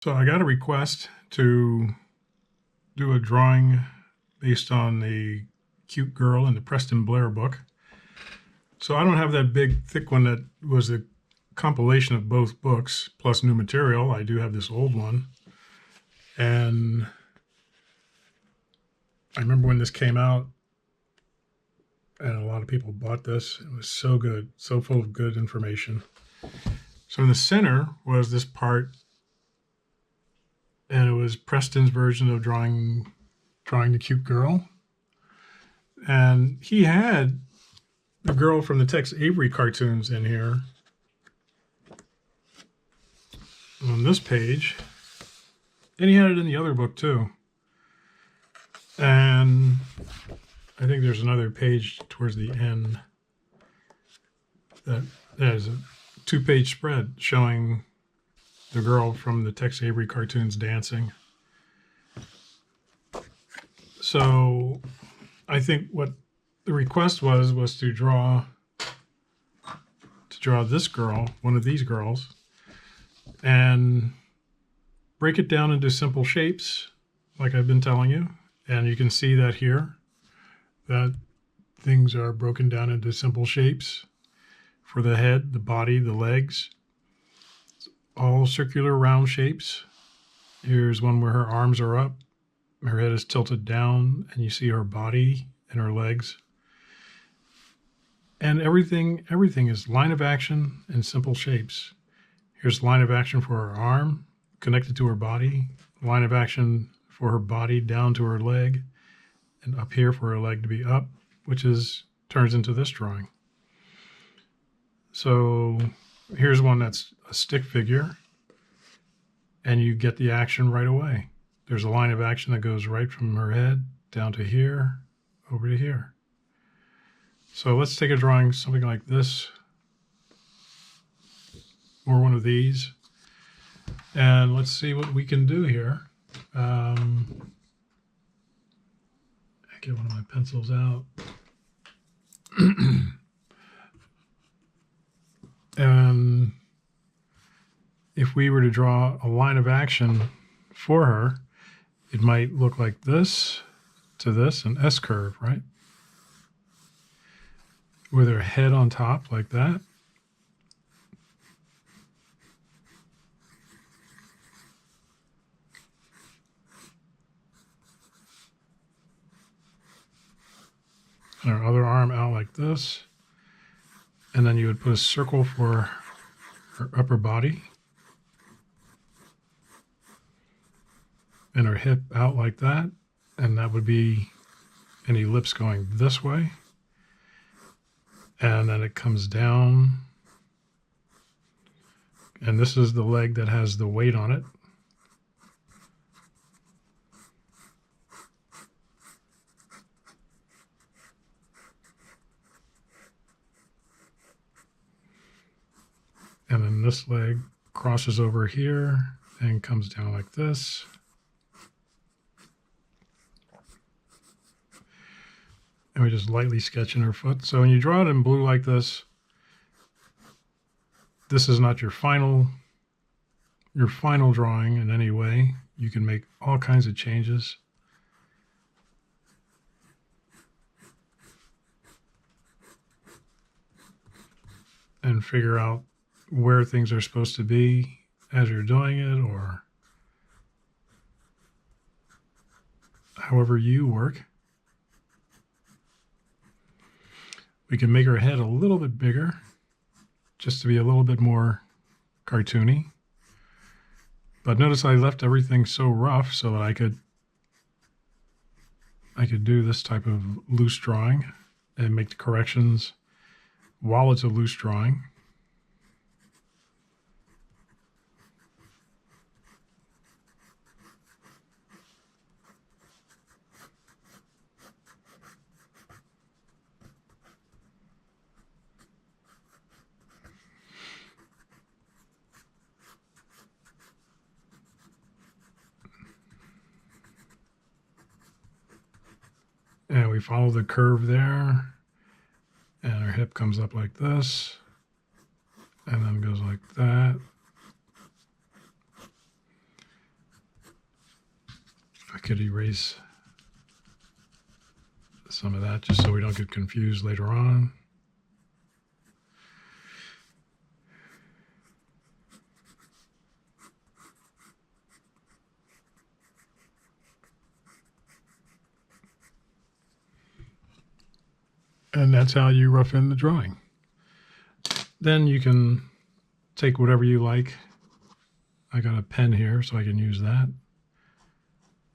So I got a request to do a drawing based on the cute girl in the Preston Blair book. So I don't have that big, thick one that was a compilation of both books plus new material. I do have this old one. And I remember when this came out, and a lot of people bought this. It was so good, so full of good information. So in the center was this part, and it was Preston's version of drawing the cute girl. And he had the girl from the Tex Avery cartoons in here on this page. And he had it in the other book too. And I think there's another page towards the end that has a 2-page spread showing the girl from the Tex Avery cartoons dancing. So I think what the request was to draw this girl, one of these girls, and break it down into simple shapes like I've been telling you. And you can see that here, that things are broken down into simple shapes for the head, the body, the legs, all circular round shapes. Here's one where her arms are up, her head is tilted down, and you see her body and her legs. And everything is line of action and simple shapes. Here's line of action for her arm connected to her body, line of action for her body down to her leg, and up here for her leg to be up, which turns into this drawing. So here's one that's a stick figure, and you get the action right away. There's a line of action that goes right from her head down to here, over to here. So let's take a drawing, something like this, or one of these, and let's see what we can do here. I get one of my pencils out. And if we were to draw a line of action for her, it might look like this to this, an S curve, right? With her head on top like that. And her other arm out like this. And then you would put a circle for her upper body. And her hip out like that. And that would be an ellipse going this way. And then it comes down. And this is the leg that has the weight on it. And then this leg crosses over here and comes down like this. And we just lightly sketch in her foot. So when you draw it in blue like this is not your final drawing in any way. You can make all kinds of changes. And figure out where things are supposed to be as you're doing it, or however you work. We can make her head a little bit bigger, just to be a little bit more cartoony. But notice I left everything so rough so that I could do this type of loose drawing and make the corrections while it's a loose drawing. And we follow the curve there, and our hip comes up like this, and then goes like that. If I could erase some of that just so we don't get confused later on. And that's how you rough in the drawing. Then you can take whatever you like. I got a pen here, so I can use that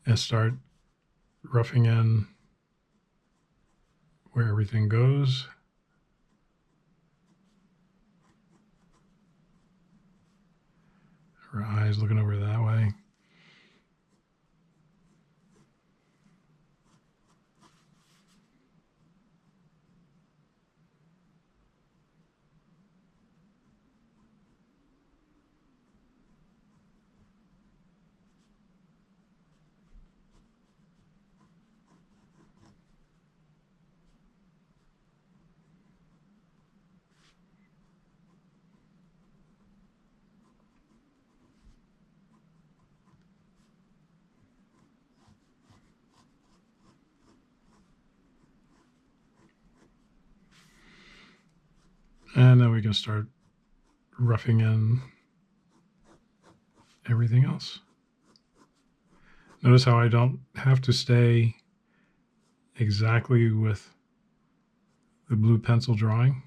and start roughing in where everything goes. Her eyes looking over that way. And then we can start roughing in everything else. Notice how I don't have to stay exactly with the blue pencil drawing.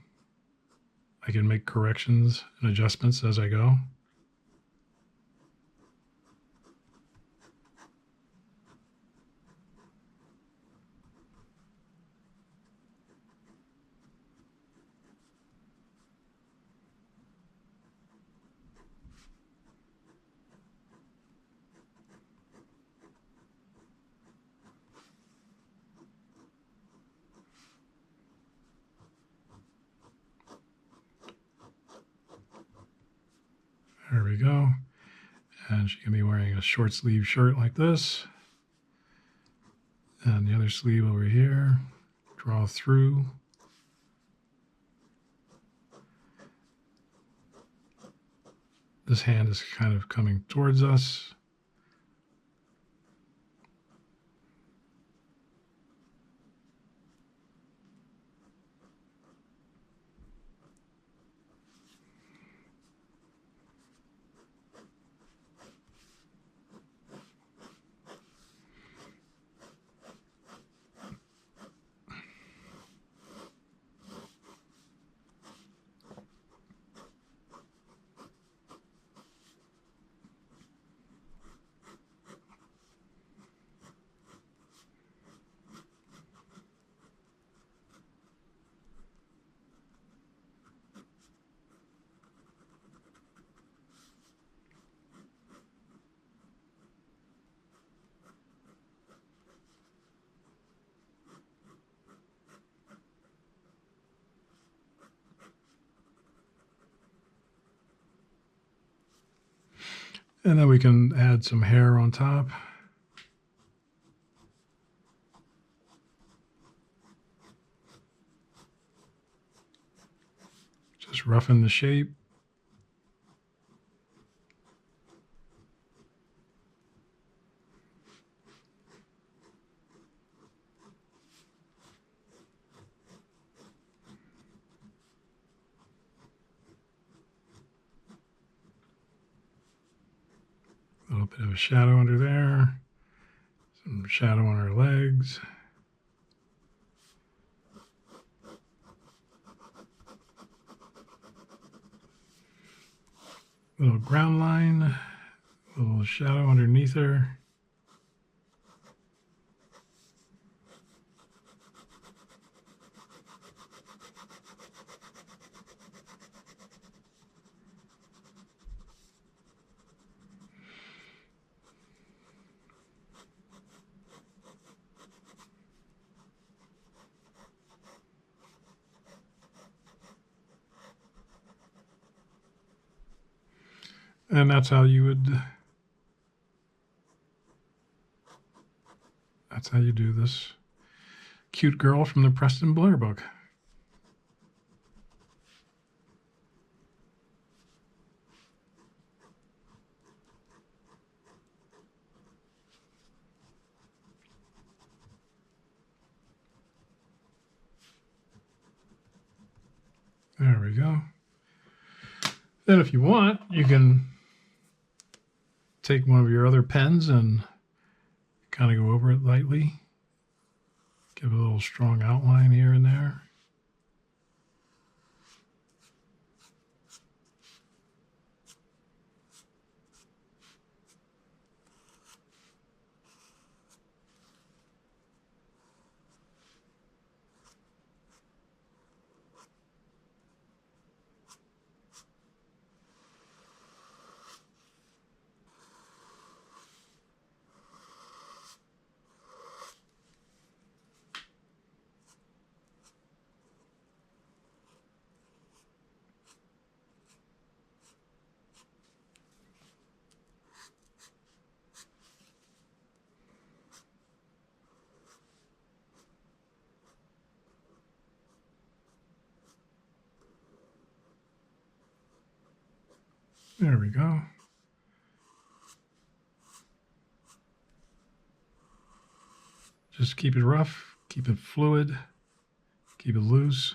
I can make corrections and adjustments as I go. There we go. And she can be wearing a short sleeve shirt like this. And the other sleeve over here. Draw through. This hand is kind of coming towards us. And then we can add some hair on top. Just roughen the shape. A little bit of a shadow under there. Some shadow on her legs. Little ground line. A little shadow underneath her. And that's how you do this cute girl from the Preston Blair book. There we go. Then if you want, you can take one of your other pens and kind of go over it lightly. Give a little strong outline here and there. There we go. Just keep it rough, keep it fluid, keep it loose.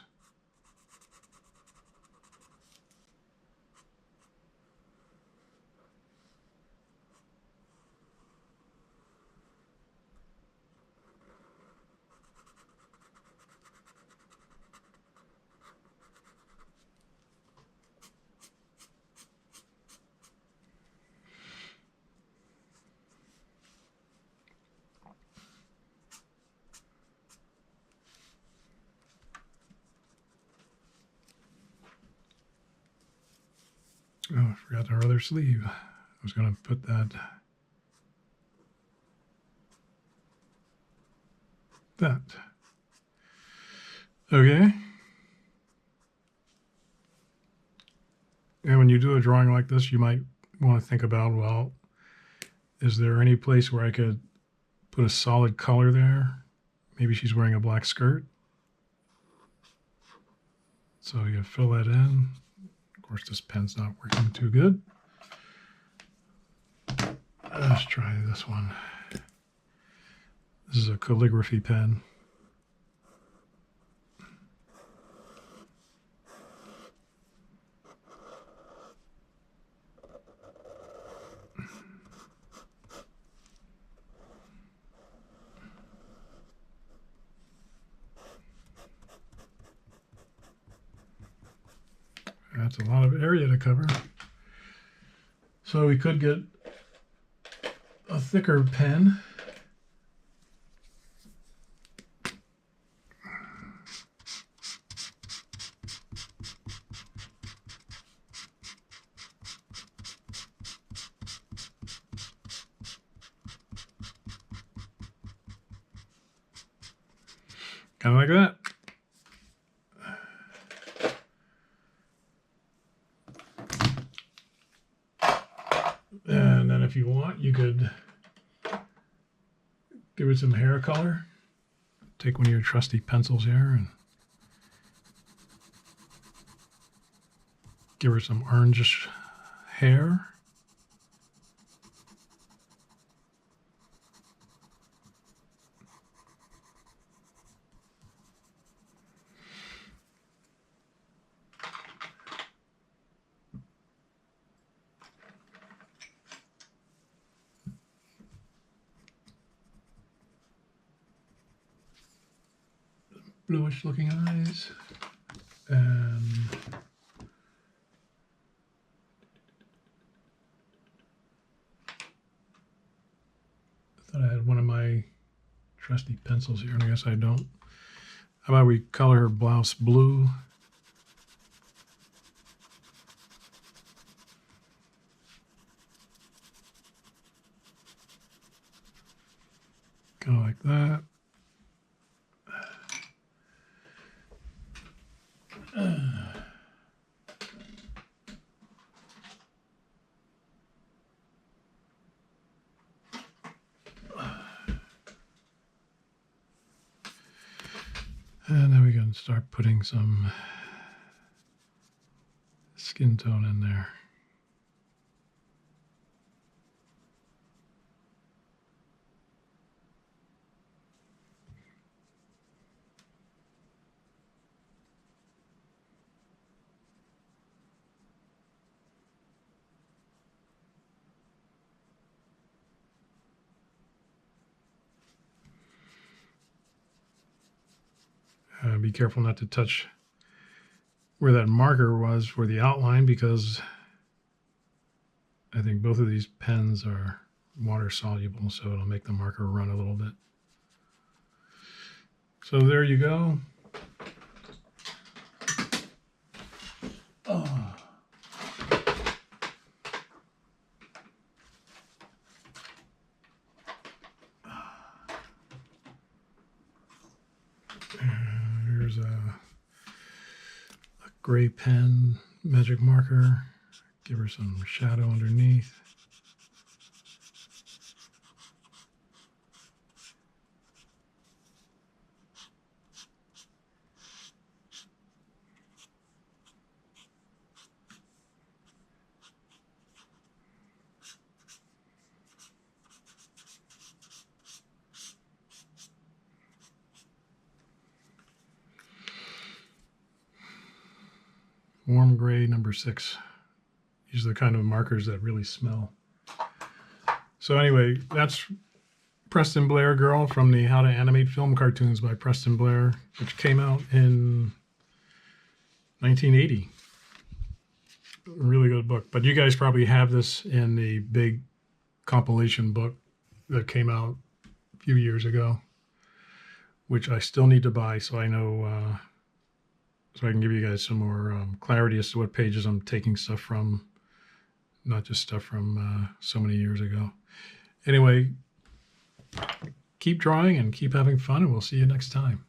Oh, I forgot our other sleeve. I was going to put that. Okay. And when you do a drawing like this, you might want to think about, well, is there any place where I could put a solid color there? Maybe she's wearing a black skirt. So you fill that in. Of course, this pen's not working too good. Let's try this one. This is a calligraphy pen. That's a lot of area to cover. So we could get a thicker pen. Kind of like that. And then if you want, you could give it some hair color. Take one of your trusty pencils here and give her some orangish hair. Bluish looking eyes. And I thought I had one of my trusty pencils here, and I guess I don't. How about we color her blouse blue? Kind of like that. And then we can start putting some skin tone in there. be careful not to touch where that marker was for the outline, because I think both of these pens are water soluble, so it'll make the marker run a little bit. So there you go. Oh. Here's a gray pen, magic marker. Give her some shadow underneath. Warm gray, number 6. These are the kind of markers that really smell. So anyway, that's Preston Blair Girl from the How to Animate Film Cartoons by Preston Blair, which came out in 1980. Really good book. But you guys probably have this in the big compilation book that came out a few years ago, which I still need to buy, so I know, so I can give you guys some more clarity as to what pages I'm taking stuff from, not just stuff from so many years ago. Anyway, keep drawing and keep having fun, and we'll see you next time.